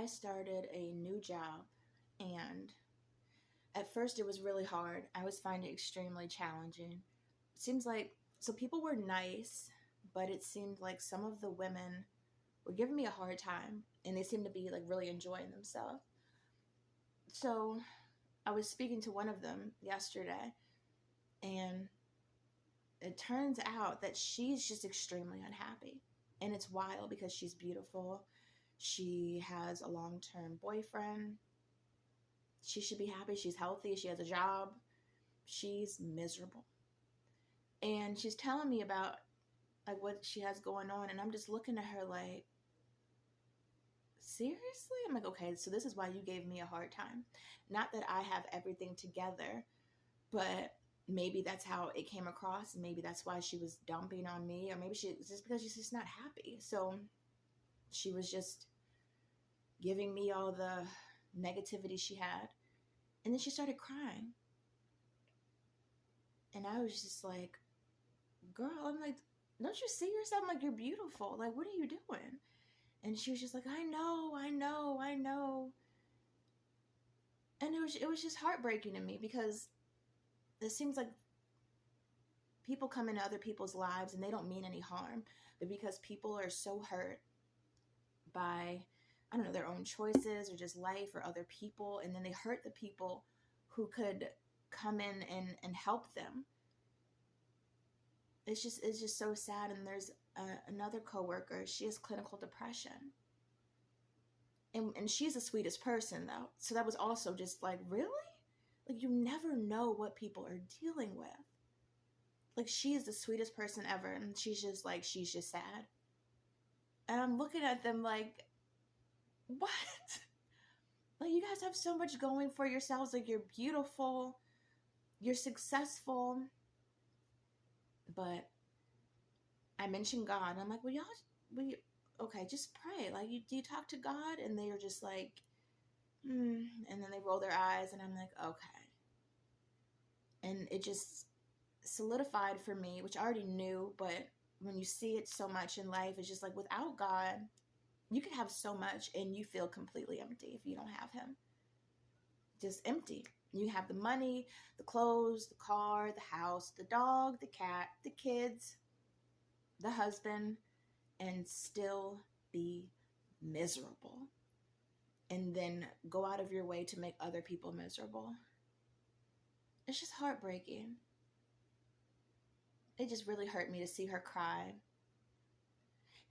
started a new job, and at first it was really hard. I was finding it extremely challenging. It seems like, so people were nice, but it seemed like some of the women were giving me a hard time, and they seemed to be like really enjoying themselves. So I was speaking to one of them yesterday, and it turns out that she's just extremely unhappy. And it's wild because she's beautiful. She has a long term boyfriend. She should be happy. She's healthy. She has a job. She's miserable. And she's telling me about like what she has going on. And I'm just looking at her like, seriously? I'm like, okay, so this is why you gave me a hard time. Not that I have everything together, but maybe that's how it came across. Maybe that's why she was dumping on me, or maybe she just because she's just not happy. So she was just giving me all the negativity she had. And then she started crying. And I was just like, girl, I'm like, don't you see yourself? I'm like, you're beautiful. Like, what are you doing? And she was just like, I know, I know, I know. And it was just heartbreaking to me because it seems like people come into other people's lives and they don't mean any harm, but because people are so hurt by, I don't know, their own choices or just life or other people, and then they hurt the people who could come in and help them. It's just so sad. And there's another coworker. She has clinical depression, and she's the sweetest person though. So that was also just like, really, like you never know what people are dealing with. Like she's the sweetest person ever, and she's just sad. And I'm looking at them like, what? Like, you guys have so much going for yourselves. Like, you're beautiful, you're successful. But I mentioned God. I'm like, well, okay, just pray. Like, do you talk to God? And they are just like, and then they roll their eyes, and I'm like, okay. And it just solidified for me, which I already knew, but when you see it so much in life, it's just like, without God, you can have so much and you feel completely empty if you don't have him. Just empty. You have the money, the clothes, the car, the house, the dog, the cat, the kids, the husband, and still be miserable. And then go out of your way to make other people miserable. It's just heartbreaking. It just really hurt me to see her cry.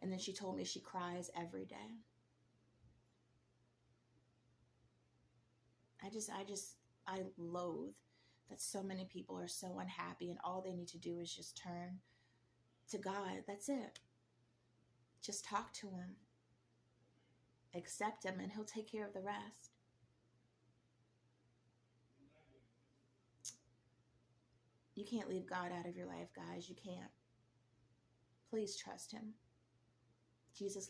And then she told me she cries every day. I loathe that so many people are so unhappy and all they need to do is just turn to God. That's it. Just talk to him. Accept him and he'll take care of the rest. You can't leave God out of your life, guys. You can't. Please trust him. Jesus